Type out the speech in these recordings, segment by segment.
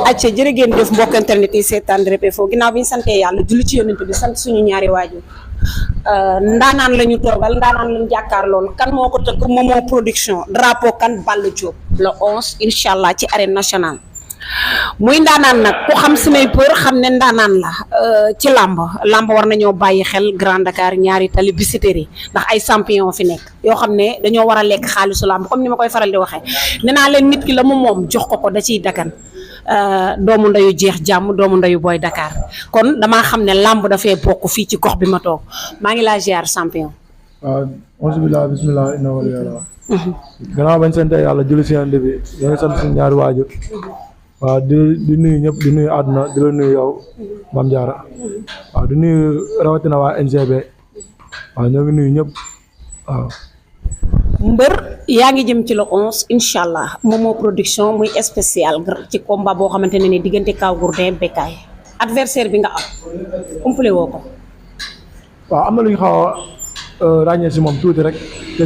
acca jërë ngeen jëf mbokk internet yi seetaan Rip Info ginnaaw bi ñu santee yàlla julli ci yonent bi sant suñu ñaari waajur ndaanaan la ñu toogal ndaanaan la ñu jàkkaar lool kan moo ko tëgg Momo production drapeau kan Balla Diop le 11 incha allah ci arène nationale muy ndaanaan nag ku xam Sniper xam ne ndaanaan la ci làmb war nañoo bàyyi xel Grand Dakar ñaari tali Biscuiterie ndax ay champion fi nekk yoo xam ne dañoo war a lekk xaalisu làmb comme ni ma koy faral di waxee nee naa leen nit ki la mu moom jox ko da ciy dakan doomu ndeyu jeex jàmm doomu ndeyu booy Dakar kon damaa xam ne làmb dafay bokk fii ci gox bi ma toog maa ngi laa ziar champion. waaw alhamdulilah bisimilah inna wali yàlla. gannaaw bañ sant yàlla julli si yàlla bi ñoo ngi sant suñu ñaari waajur. waaw di nuyu ñëpp di nuyu àdduna di la nuyu yow Mame Diarra waaw di nuyu rawatina waa NGB waaw ñoo ngi nuyu ñëpp waaw. mbër yaa ngi jëm ci le 11 incha allah Momo production muy spécial ci combat boo xamante ne ni diggante Kaw Gourdin Bécaye adversaire bi nga am umpale woo ko. waaw am na lu ñu xaw a ràññee si moom tuuti rek te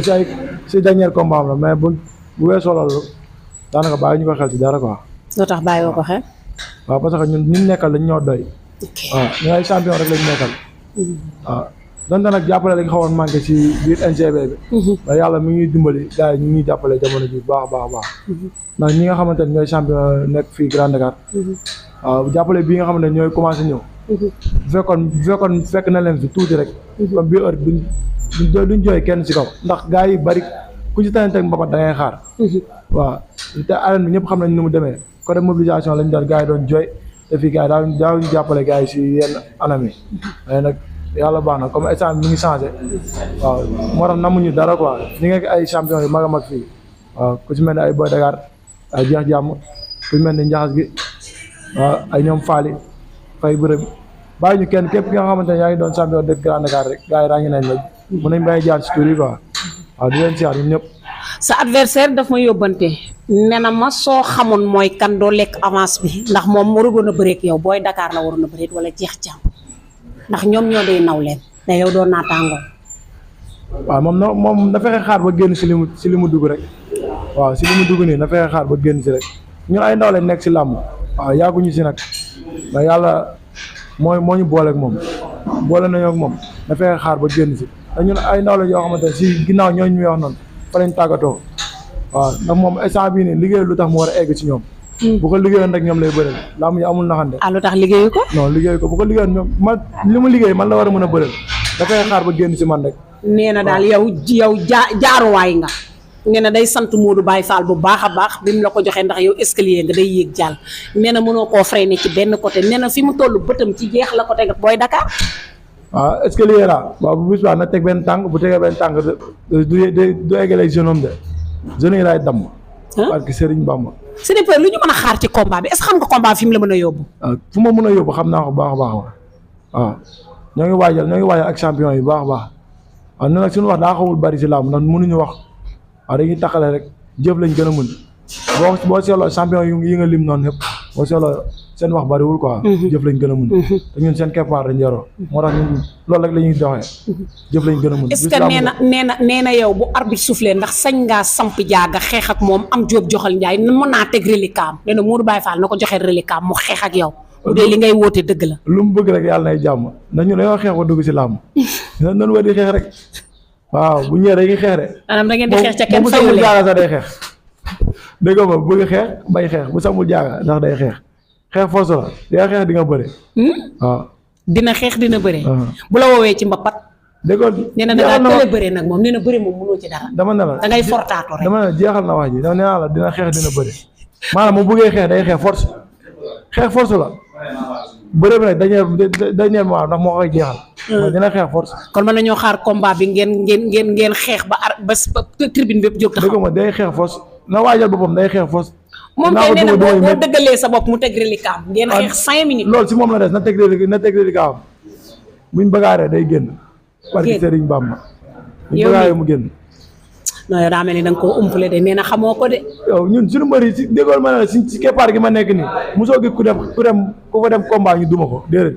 si dernier combat am la mais bu weesoo loolu daanaka bàyyi ñu ko xel si dara quoi. loo tax bàyyiwoo ko xel. waaw parce que ñun nekkal dañ ñoo doy. waaw ñu ay champion rek lañ nekkal. waaw donte nag jàppale lañ xawoon manqué si biir NGB bi. mais yàlla mi ngi dimbali gars yi ñu ngi jàppale jamono ji baax a baax. ndax ñi nga xamante ne ñooy champion nekk fii Grand Dakar. waaw jàppale bii nga xamante ne ñooy commencé ñëw. bu fekkoon fekk na leen fi tuuti rek. comme bii heure duñ jooy kenn si kaw ndax gars yi bari ku ci tànn teg mbapat da ngay xaar. waaw te arène bi ñëpp xam nañ nu mu demee. côté mobilisation lañ doon gars yi doon jooy te fii gars yi daawuñu jàppale gars yi si yenn anam yi mais nag yàlla baax na comme instant mi ngi changé waaw moo tax namuñu dara quoi ñu ngi ay champion yu mag a mag fii waaw ku si mel ne ay Boy Dakar ay jeex jàmm ku si mel ne njaxas gi waaw ay ñoom Faly fay bërëb bàyyi ñu kenn képp ki nga xamante ne yaa ngi doon champion de Grand Dakar rek gars yi ràññi nañ la mën nañ bàyyi jaar si tur yi quoi waaw di leen siyaar ñun ñëpp. sa adversaire daf ma yóbbante nee na ma soo xamoon mooy kan doo lekk avance bi ndax moom mu waroon a bëreek yow Boy Dakar la waroon a bëreek wala jeex jàmm ndax ñoom ñoo day naw leen te yow doo naataangoo. waaw moom na fexe xaar ba génn si li mu dugg rek waaw si li mu dugg nii na fexe xaar ba génn si rek ñun ay ndaw lañ nekk si làmb waaw yàgguñu si nag mais yàlla moo ñu booleeg moom boole nañoo ak moom na fexe xaar ba génn si te ñun ay ndaw lañ yoo xamante ne si ginnaaw ñooñu muy wax noonu fa lañ tàggatoo waaw ndax moom instant bii nii liggéey lu tax mu war a egg ci ñoom. bu ko liggéeyoon rek ñoom lay bëreel laa mu amul naxante. ah lu tax liggéeyu ko. non liggéeyu ko bu ko liggéeyoon ñoom li mu liggéey man la war a mën a bëreel dafay xaar ba génn si man rek. nee na daal yow jaaruwaay nga. nee na day sant Modou Baye Fall bu baax a baax bi mu la ko joxee ndax yow escalier nga day yéeg jàll nee na mënoo koo freiné ci benn côté nee na fi mu toll bëtam ci jeex la ko teg Boy Dakar. waaw escalier la waaw bu bis baax na teg benn tànk bu tegee benn tànk du eggalee jeune homme de jeune yi laay damm. parce que Serigne Bamba. Sniper lu ñu mën a xaar ci combat bi est-ce que xam nga combat fi mu la mën a yóbbu. waaw fu ma mën a yóbbu xam naa ko baax a baax waaw ñoo ngi waajal ak champion yi baax a baax waaw ñun nag suñu wax daa xawul bari si làmb ndax mënuñu wax waaw dañuy taxale rek jëf lañ gën a mën boo seetloo champion yi nga lim noonu yëpp boo seetloo seen wax bariwul quoi. jëf lañ gën a mën. te ñun seen keppaar dañ yaroo moo tax ñun loolu rek la ñuy doxee jëf lañ gën a mën. est-ce que nee na yow bu arbitre soufflé ndax sañ ngaa samp jaaga xeex ak moom am jóob joxal njaay mën naa teg reliquat nee na Modou Baye Fall na ko joxe reliquat mu xeex ak yow. bu dee li ngay woote dëgg la. lu mu bëgg rek yàlla nay jàmm ndax ñun dañoo xeex ba dugg si làmb nan war di xeex rek waaw bu ñëwee dañuy xeex de. maanaam da ngeen di xeex ca kenn fayu leen bu samul jaaga sax day xeex dégg nga bëgg xeex bay xeex bu samul jaaga ndax day xeex force la yaa xeex di nga bëre. waaw dina xeex dina bëre. bu la woowee ci mbapat. dégg nga nee na da ngaa tële bëre nag moom nee na bëre moom mënoo ci dara. dama ne la da ngay fortaatoo rek. dama ne la jeexal na wax ji dama ne la dina xeex dina bëre maanaam mu bëggee xeex day xeex force la bëre bi nag dañuy waaw ndax moo koy jeexal. mais dina xeex force. kon mën nañoo xaar combat bi ngeen xeex ba tribune bépp jóg taxaw. dégg nga day xeex force na waajal boppam day xeex force. moom kay nee na boo dëggalee sa bopp mu teg reliquat ngeen xeex 5 minutes. loolu si moom la des na teg reliquat buñ bagaaree day génn. parce que Serigne Bamba. buñ bagaaree mu génn. non yow daa mel ni da nga koo umpale de nee na xamoo ko de. yow ñun suñu mbëri si déggoon ma ne la si keppaar gi ma nekk nii mosoo gis ku fa dem combat ñu duma ko déedéet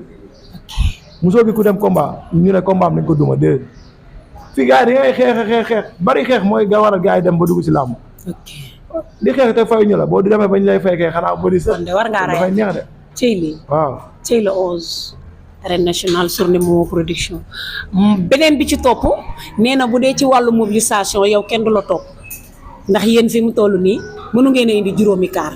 mosoo gis ku dem combat ñu ne combat am nañ ko duma déedéet fii gars yi da ngay xeex bari xeex mooy nga war a gars yi dem ba dugg si làmb. di xeex te fay ñu la boo di demee bañ lay faykee xanaa bëri sax kon de war ngaa dafay rey neex de cey lii waaw cey la 11 arène nationale journée Momo production beneen bi ci topp nee na bu dee ci wàllu mobilisation yow kenn du la topp ndax yéen fi mu toll nii mënu ngeen a indi juróomi kaar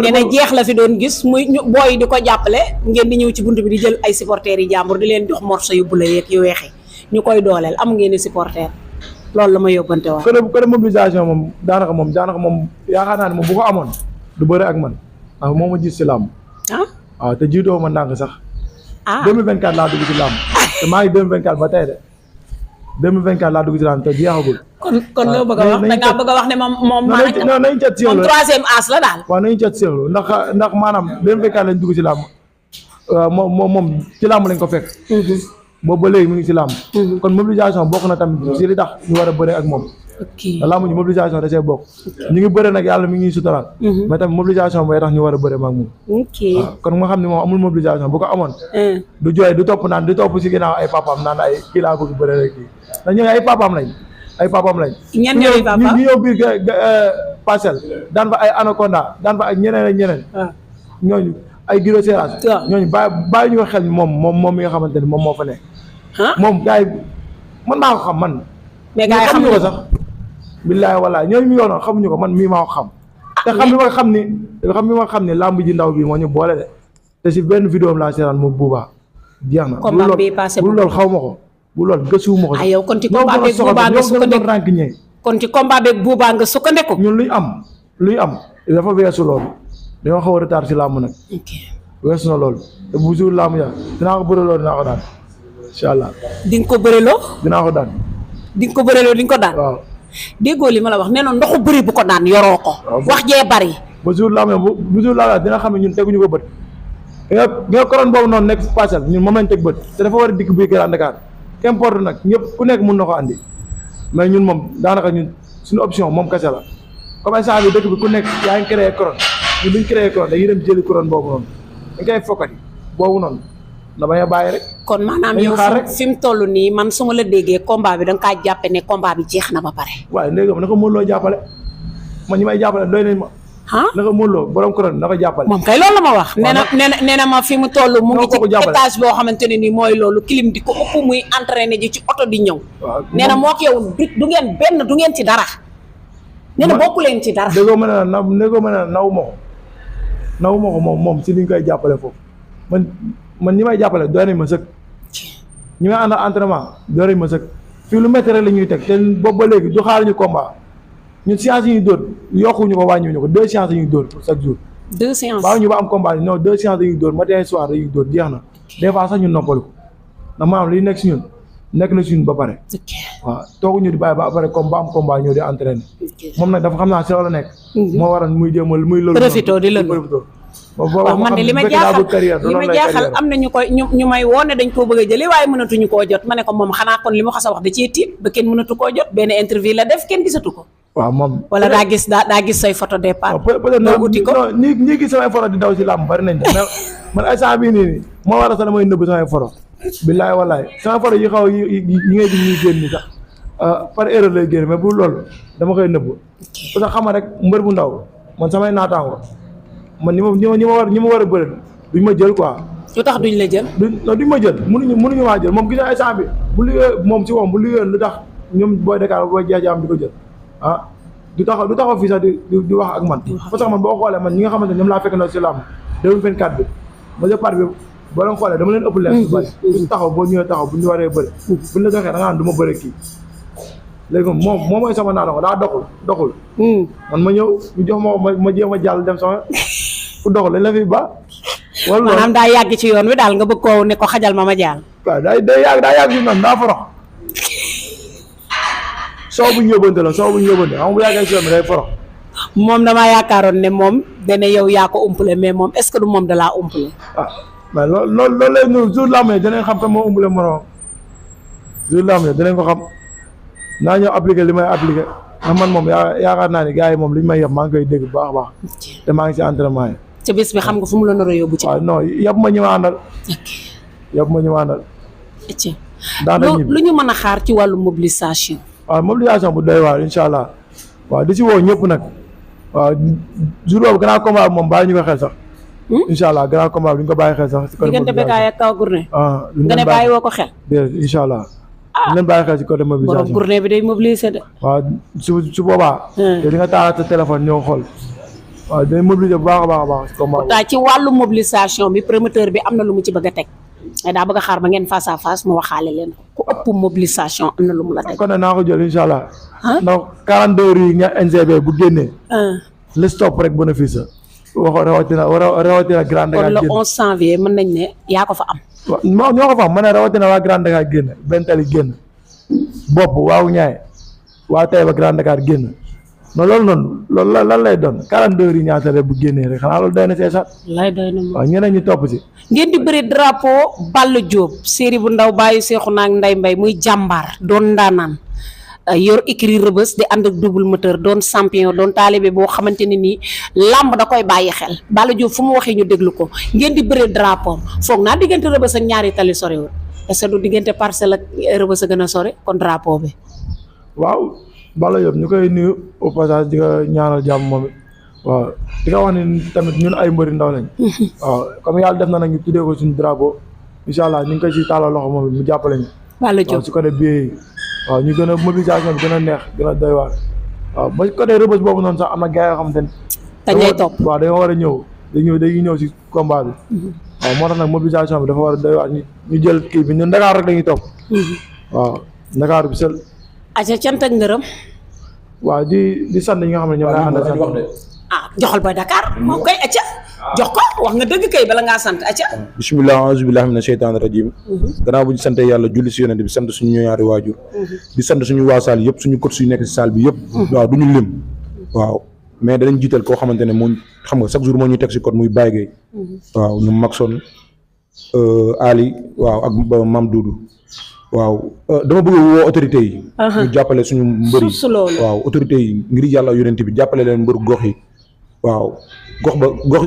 nee na jeex la fi doon gis muy booy di ko jàppale ngeen di ñëw ci bunt bi di jël ay supporters yi jàmbur di leen jox morso yu bula yeeg yu weexi ñu koy dooleel am ngeen i supporter loolu la ma yóbbante wax côté mobilisation moom daanaka moom yaakaar naa ne moom bu ko amoon du bëre ak man ndax moo ma gis si làmb waaw te jiitoo ma ndànk sax 2024 laa dugg ci làmb te maa ngi 2024 ba tey de 2024 laa dugg ci làmb te jeexagul kon loo bëgg a wax da ngaa bëgg a wax ne moom nañ cat siexlu moom troisième as la daal waaw nañu cat siexlu ndax maanaam 2024 lañ dugg ci làmb moom ci làmb lañ ko fekk boobu ba léegi mu ngi ci làmb kon mobilisation bokk na tamit si li tax ñu war a bëre ak moom da làmb ñu mobilisation da see bokk ñu ngi bëre nag yàlla mi ngi suturaal mais tamit mobilisation booy tax ñu war a bëre ak moom waaw kon nga xam ne moom amul mobilisation bu ko amoon du jooy du topp naan du topp si ginnaaw ay papaam naan ay kii laa bëgg bëre rek kii ndax ñooy ay papaam lañ ñenn ñooy papa ñu ñëw biir parcelle daan fa ay anaconda daan fa ay ñeneen ak ñeneen ñooñu ay giro séerage ñooñu bàyyi ñu ko xel moom mi nga xamante ni moom moo fa nekk moom gars yi man maa ko xam man mais gars yi xamuñu ko sax billaay wallaay ñooñu mu yoonoon xamuñu ko man mii maa ko xam te xam bi ma xam ni làmb ji ndaw bi moo ñu boole de te si benn vidéo am laa seetaan moom buubaa jeex na combat bi passé bu loolu xaw ma ko bu loolu gëstuwuma ko yow kon ci combat beeg buubaa nga sukkandiku rank ñee kon ci combat beeg buubaa nga sukkandiku ñun luy am dafa weesu loolu dañoo xaw a retard si làmb nag weesu na loolu te bu jour làmb ya dinaa ko bëreloo dinaa ko daan incha allah di nga ko bëreloo dinaa ko daan di nga ko bëreloo di nga ko daan waaw déggoo li ma la wax nee na ndoxu bëri bu ko daan yoroo ko wax jee bari ba jour làmb ya bu jour làmb ya dina xam ne ñun teguñu ko bët nga koron boobu noonu nekk parcelle ñun moom lañ teg bët te dafa war a dikk biir Grand Dakar qu'importe nag ñëpp ku nekk mun na ko andi mais ñun moom daanaka ñun suñu option moom kese la comme instant bi dëkk bi ku nekk yaa ngi créé couronne ñun duñ créé couronne dañuy dem jëli couronne boobu noonu dañ koy fokkati boobu noonu da bañ a bàyyi rek kon maanaam yow fi mu toll nii man su ma la déggee combat bi da nga kaa jàppe ne combat bi jeex na ba pare waaye léegi na ko mënuloo jàppale man ñi may jàppale doy nañ ma na ko mënuloo borom couronne na ko jàppale moom kay loolu la ma wax nee na ma fi mu toll mu ngi ci étage boo xamante ne nii mooy loolu clim di ko ëpp muy entraîné ji ci oto di ñëw nee na moo ko yow du ngeen benn du ngeen ci dara nee na bokku leen ci dara déggoo mën a naw ma ko moom si li ñu koy jàppale foofu man ñi may jàppale doy nañ ma sëkk ñi may àndal entraînement doy nañ ma sëkk fii lu métti rek la ñuy teg te boobu ba léegi du xaar ñu combat ñun séance yi ñuy dóor yokkuñu ko wàññiwuñu ko 2 séances yi ñuy dóor pour chaque jour 2 séances waaw ñu ba am combat non 2 séances yi ñuy dóor matin soir dañuy dóor jeex na des fois sax ñun noppalu ko ndax maanaam li nekk si ñun nekk na si ñun ba pare waaw tooguñu di bàyyi ba après comme ba am combat ñëw di entraîner moom nag dafa xam naa si la nekk moo waral muy jéemal muy loolu profito di lëlu waaw man de li ma jaaxal am na ñu may woone dañ koo bëgg a jëlee waaye mënatuñu koo jot ma ne ko moom xanaa kon li mu xas a wax da cee tiit ba kenn mënatu koo jot benn interview la def kenn gisatu ko waaw moom wala daa gis say photo départ peut-être uti ko ñi gis samay photo di daw si làmb bari nañ de man ay saa bii nii moo waral sax damay nëbb samay photo billaay wallaay samay photo yi xaw yi ngay gis ñuy génn ni sax par erreur lay génn mais bu loolu dama koy nëbb parce que xam nga rek mbër bu ndaw man samay naataango man ñi ma war a bëri duñ ma jël quoi. lu tax duñ la jël. duñ ma jël mënuñu maa jël moom gis nga instant bi bu liggéey moom si moom bu liggéeyoon lu tax ñoom booy Dakar booy jeexjaam di ko jël du taxaw fii sax di wax ak man. parce que man boo xoolee man ñi nga xamante ne ñoom laa fekk na si làmb 2024 bi ma part bi boo leen xoolee dama leen ëpp leen su bari su taxaw boo ñëwee taxaw bu ñu waree bëri buñ la joxee da nga naan du ma bëri kii léegi moom mooy sama naanoo daa doxul man ma ñëw ñu jox ma jéem a jàll dem sama ku doxul lañ la fi ba wala maanaam daa yàgg ci yoon wi daal nga bëgg koo ne ko xajal ma jàll waaw daa yàgg si noonu daa forox soo bu ñu yóbbante la xam nga bu yàggee si yoon bi day forox moom damaa yaakaaroon ne moom dana yow yaa ko umpale mais moom est-ce que du moom da laa umpale mais loolu lay nuru jour laa may danañ xam te moo umpale moroom jour laa may danañ ko xam naa ñëw appliqué li may appliqué ndax man moom yaakaar naa ni gars yi moom li ñu may yab maa ngi koy dégg bu baax a baax te maa ngi si entraînement yi ca bés bi xam nga fu mu la nar a yóbbu ci waaw non yab ma ñu ma àndal lu ñu mën a xaar ci wàllu mobilisation waaw mobilisation bu doy waar incha allah waaw di si woo ñëpp nag waaw jour boobu grand combat bi moom bàyyi ñu ko xel sax. incha allah grand combat bi duñ ko bàyyi xel sax. si côté diggante Bécaye ak Kaw Gourdin. nga ne bàyyi woo ko xel. déedéet incha allah. ñu leen bàyyi xel si côté mobilisation borom Gourdin bi day mobiliser de. waaw su boobaa. te di nga taal sa téléphone ñëw xool. waaw day mobiliser bu baax a baax a baax si combat bi. pourtant ci wàllu mobilisation bi promoteur bi am na lu mu ci bëgg a teg. daa bëgg a xaar ba ngeen face à face mu waxaale leen ku ëpp mobilisation am na lu mu la teg. kon nag naa ko jël incha allah. ndax 42 heures yi nga NGB bu génnee. li stop rek bénéfice la. rawatina Grand Dakar kon le 11 janvier mën nañ ne yaa ko fa am. waaw ñoo ko fa am ma ne rawatina waa Grand Dakar génn benn tali génn bopp waaw ñaay waa Taïba Grand Dakar génn non loolu noonu loolu lan lay doon 42 heures yi ñaata rek bu génnee rek xanaa loolu doy na see sax. lay doy na moom waaw ñeneen ñi topp si. ngeen di bëri drapeau Balla Diop série bu ndaw bàyyi seexu naag Ndeye Mbaye muy jàmbaar doon ndaanaan yor écrit rëbës di ànd ak double moteur doon champion doon taalibe boo xamante ne nii làmb da koy bàyyi xel Balla Diop fu mu waxee ñu déglu ko ngeen di bëri drapeau foog naa diggante rëbës ak ñaari tali sorewul est-ce que du diggante Parcelles ak rëbës a gën a sore kon drapeau bi. waaw Balla Diop ñu koy nuyu au passage di nga ñaanal jàmm moom it waaw di nga wax ne tamit ñun ay mbëri ndaw lañ. waaw comme yàlla def na nag ñu tuddee ko suñu drapeau incha allah ñu ngi koy si tàllal loxo moom it mu jàppale ñu. Balla Diop waaw su ko dee bii waaw ñu gën a mobilisation bi gën a neex gën a doy waar waaw ba côté rëbës boobu noonu sax am na gars yoo xamante ne. dañ lay topp waaw dañoo war a ñëw dañuy ñëw si combat bi. waaw moo tax nag mobilisation bi dafa war a doy waar ñu jël kii bi ñun Dakar rek dañuy topp. waaw Dakar bi seul. aca cant ak ngërëm. waaw di sant ñi nga xam ne ñoom laa àndal sax. joxal ba Dakar moom kay acca jox ko wax nga dëgg kay bala ngaa sant acca. bisimilah auzu billahi mina sheytaani rajim. gannaaw bu ñu sante yàlla julli si yonent bi sant suñu ñaari waajur. di sant suñu waa saal yëpp suñu coach yu nekk si saal bi yëpp. waaw du ñu lim. waaw mais danañ jiital koo xamante ne moo xam nga chaque jour moo ñuy teg si code muy Baye Gueye. waaw ñu Maxson Ali waaw ak Mam Doudou. waaw dama bëgg woo autorité yi. ñu jàppale suñu mbër yi waaw autorité yi ngir yàlla yonent bi jàppale leen mbër gox yi. waaw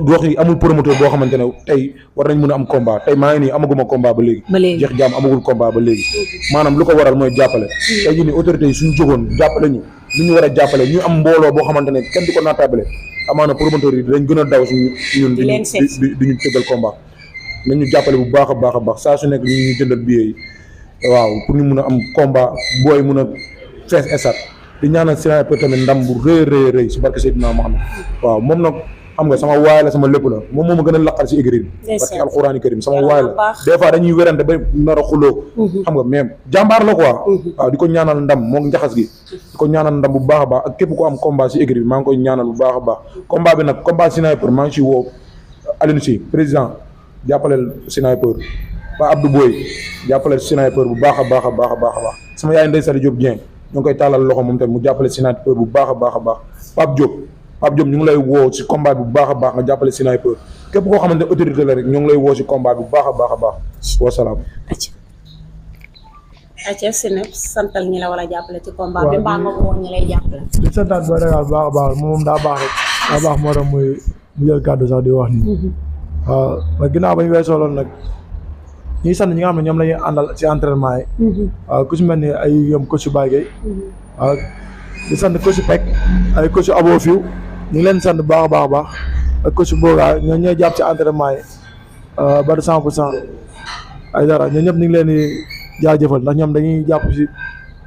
gox yi amul promoteur boo xamante ne tey war nañ mën a am combat tey maa ngi nii amaguma combat ba léegi. jeex jaam amagul combat ba léegi. maanaam lu ko waral mooy jàppale. tey jii nii autorité yi suñu jógoon jàppale ñu lu ñu war a jàppale ñu am mbooloo boo xamante ne kenn du ko naataabale amaana promoteur yi dañ gën a daw suñu ñun di ñu tëggal combat nañ ñu jàppale bu baax a baax a baax saa su nekk ñu jëndal billet yi waaw pour ñu mun a am combat booy mun a fees esat di ñaanal Sniper tamit ndam bu rëy rëy si barke Seydina Muhammad waaw moom nag xam nga sama waay la sama lépp la moom moo ma gën a laqal si écurie bi parce que alxuraani karim sama waay la des fois dañuy werante ba nar a xuloo xam nga même jàmbaar la quoi waaw di ko ñaanal ndam moom njaxas gi di ko ñaanal ndam bu baax a baax ak képp ko am combat si écurie bi maa ngi koy ñaanal bu baax a baax combat bi nag combat Sniper maa ngi si woo Alioune Sy président jàppaleel Sniper ba Abdou Boy jàppale Sniper bu baax a baax a baax a baax a baax sama yaay Ndeye Sali Diop Dieng ñoo ngi koy tàllal loxo moom tamit mu jàppale Sniper bu baax a baax a baax Pape Diop ñu ngi lay woo si combat bi bu baax a baax nga jàppale Sniper képp koo xamante ne autorité la rek ñoo ngi lay woo si combat bi bu baax a baax a baax wasalaam. acca Sénégal santal ñi la wala jàppale ci combat bi mbaa nga woo ñi lay jàppale. di santaat booy Dakar bu baax a baax moom daa baax rek daa baax moo tax muy mu jël kàddu sax di wax nii. waaw mais ginnaaw ba ñu weesoo loolu nag ñuy sant ñi nga xam ne ñoom la ñuy àndal ci entraînement yi. waaw ku si mel ni ay yom coach Baye Gueye. waaw di sant coach Pek ay coach Abo Fiw ñu ngi leen sant bu baax a baax a baax ak coach Boga ñoo ñooy jàpp ci entraînement yi ba de 100% ay dara ñoo ñëpp ñu ngi leen di jaajëfal ndax ñoom dañuy jàpp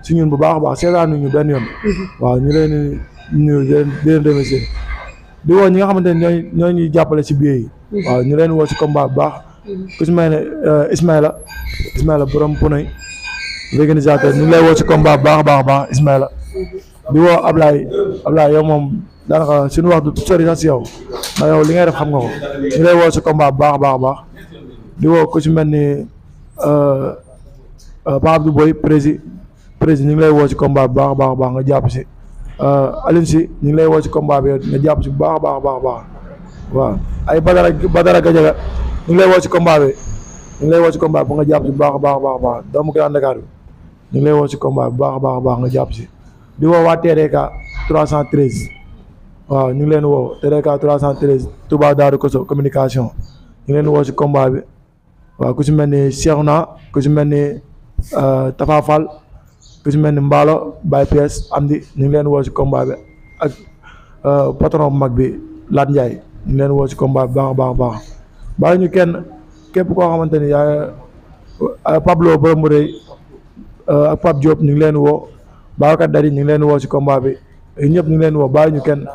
si ñun bu baax a baax seetaan ñu benn yoon. waaw ñu leen di nuyu di leen remercier di woo ñi nga xamante ne ñoo ñuy jàppale si biir yi. waaw ñu leen woo si combat bu baax. ku si mel ne Ismaïla borom Punay organisateur ñu ngi lay woo si combat bu baax a baax a baax Ismaïla di woo Ablaye yow moom daanaka suñu wax du sori sax si yow ndax yow li ngay def xam nga ko ñu lay woo si combat bu baax a baax a baax di woo ku si mel ni Pape Abdou Boy prési ñu ngi lay woo si combat bu baax a baax a baax nga jàpp si Alioune Sy ñu ngi lay woo si combat bi nga jàpp si bu baax a baax a baax a baax waaw ay Badara Gadiaga ñu ngi lay woo si combat bi ñu ngi lay woo si combat bi nga jàpp si bu baax a baax a baax doomu Grand Dakar bi ñu ngi lay woo si combat bu baax a baax a baax nga jàpp si di woo waa TDK 313 waaw ñu ngi leen woo TDK 313 Touba Darou Koso communication ñu ngi leen woo si combat bi waaw ku si mel ni Cheikhouna ku si mel ni Tafa Fall ku si mel ni Mballo Baye PS Amdi ñu ngi leen woo si combat bi ak patron bu mag bi Lat Ndiaye ñu ngi leen woo ci combat bi baax a baax a baax bàyyi ñu kenn képp koo xamante ni yaa Pablo borom rëy ak Pape Diop ñu ngi leen woo Babacar Dari ñu ngi leen woo ci combat bi ñëpp ñu ngi leen woo bàyyi ñu kenn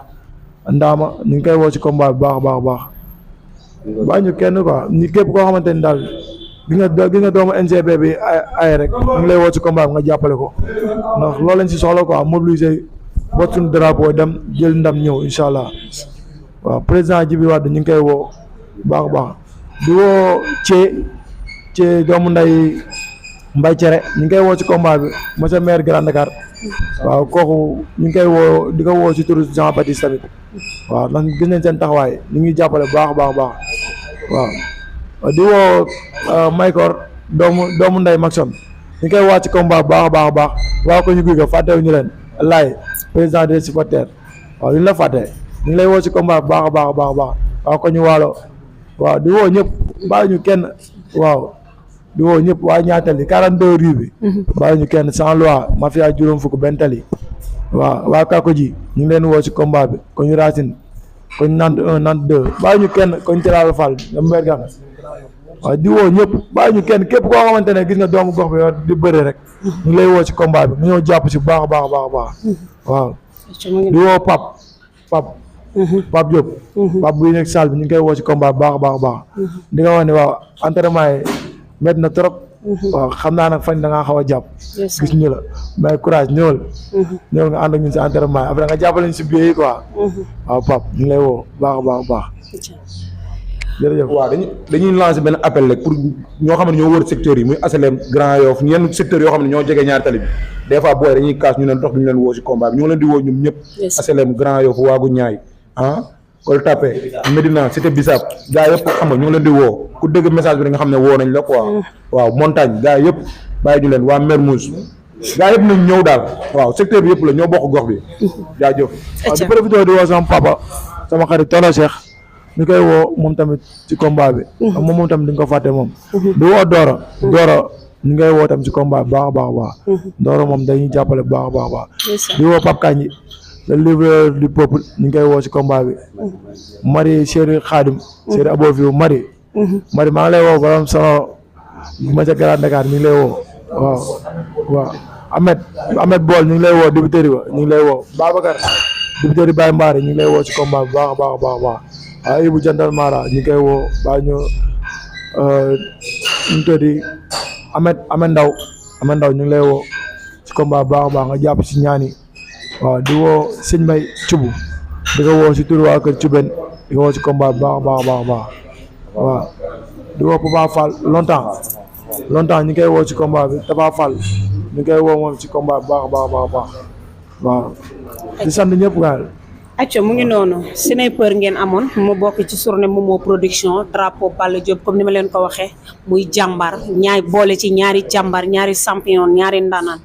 Ndaama ñu ngi koy woo ci combat bi baax a baax a baax bàyyi ñu kenn quoi ñi képp koo xamante ni daal gi nga doomu NGB bi ay rek ñu ngi lay woo ci combat bi nga jàppale ko ndax loolu lañ si soxla quoi mobiliser bot suñu drapeau dem jël ndam ñëw incha allah waaw président Djibi Wade ñu ngi koy woo baax a baax di woo ci doomu nday Mbay Cere ñu ngi koy woo ci combat bi monsieur maire Grand Dakar waaw kooku ñu ngi koy woo di ko woo ci turu Jean Baptiste tamit waaw ndax gis nañ seen taxawaay ñu ngi jàppale baax a baax a baax waaw di woo Maykor doomu nday Maxon ñu koy woo ci combat bu baax a baax a baax waaw ko ñu guy ko fàttewuñu leen laay président des supporters waaw li ñu la fàtte ñu ngi lay woo ci combat bu baax a baax a baax a baax waaw ko ñu waalo waaw di woo ñëpp bàyyi ñu kenn waaw di woo ñëpp waa ñaatali 42 rue bi bàyyi ñu kenn sans loi mafia juróom fukk benn tali waaw waa kako ji ñu ngi leen woo ci combat bi ko ñu Racine ko ñu nant 1 nant 2 bàyyi ñu kenn ko ñu Tiral Fall mber gam waaw di woo ñëpp bàyyi ñu kenn képp koo xamante ne gis nga doomu gox bi di bëre rek ñu ngi lay woo ci combat bi mu ñëw jàpp si baax a baax a baax a baax waaw di woo Pape Diop Pape buy nekk salle bi ñu ngi koy woo ci combat bi baax a baax a baax di nga wax ne waaw entraînement yi métti na trop waaw xam naa nag fañ da ngaa xaw a jàpp gis ñu la mais courage ñëwal nga ànd ak ñun si entraînement yi après nga jàppale ñu si biir yi quoi waaw Pape ñu ngi lay woo baax a baax a baax jërëjëf. waaw dañuy lancer benn appel rek pour ñoo xam ne ñoo wër secteurs yi muy HLM Grand Yoff yenn secteurs yoo xam ne ñoo jege ñaari tali bi des fois booy dañuy kaas ñu leen tax duñu leen woo si combat bi ñu ngi leen di woo ñoom ñëpp HLM Grand Yoff Waagu Ñaay Gueule Tapée Médina Cité Bissap gars yëpp xam nga ñu ngi leen di woo ku dégg message bi da nga xam ne woo nañ la quoi waaw montagne gars yëpp bàyyi ñu leen waa Mermoz gars yëpp nañ ñëw daal waaw secteur bi yëpp la ñoo bokk gox bi jaajëf. waaw di profité di woo sama papa sama xarit Tolo Cheikh ñu koy woo moom tamit ci combat bi moom tamit di nga ko fàtte moom di woo Dora ñu ngay woo tamit ci combat bi baax a baax a baax Dora moom dañuy jàppale bu baax a baax a baax di woo Pape Kandji le livreur du peuple ñu ngi koy woo ci combat bi Marie Chéri Khadim Chéri Aboviou Marie maa ngi lay woo borom sama ma ca Grand Dakar ñu ngi lay woo waaw Ahmed Bool ñu ngi lay woo dibiteri ba ñu ngi lay woo Babacar dibiteri Baye Mbaare ñu ngi lay woo ci combat bi baax a baax a baax a baax waaw Ibou Jantal Mara ñu ngi koy woo baa ñu tuddi Ahmed Ndaw ñu ngi lay woo ci combat bi baax a baax nga jàpp ci ñaani waaw di woo sëñ Mbay Cubu di ko woo si turu waa kër Cuben di ko woo si combat bi baax a baax a baax waaw di woo Papa Fall longtemps ñu ngi koy woo ci combat bi Papa Fall ñu ngi koy woo moom ci combat bi baax a baax a baax waaw di sant ñëpp gaal acca mu ngi noonu sniper ngeen amoon mu bokk ci journée Momo production drapeau Balla Diop comme ni ma leen ko waxee muy jàmbar boole ci ñaari jàmbar ñaari champion ñaari ndaanaan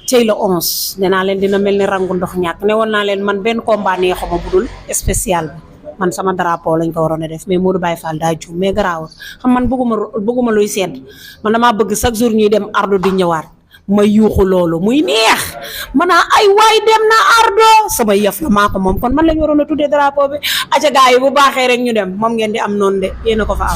cey la 11 nee naa leen dina mel ni rangu ndox ñàkk ne woon naa leen man benn combat neexuma budul spécial bi man sama drapeau lañ ko waroon a def mais Modou Baye Fall daa juum mais garaawul xam man bëgguma luy sedd man damaa bëgg chaque jour ñuy dem ardo di ñëwaat may yuuxu loolu muy neex manaa ay waay dem na ardo sama yëf la maa ko moom kon man lañ waroon a tuddee drapeau bi aca gars yi bu baaxee rek ñu dem moom ngeen di am noonu de yéena ko fa am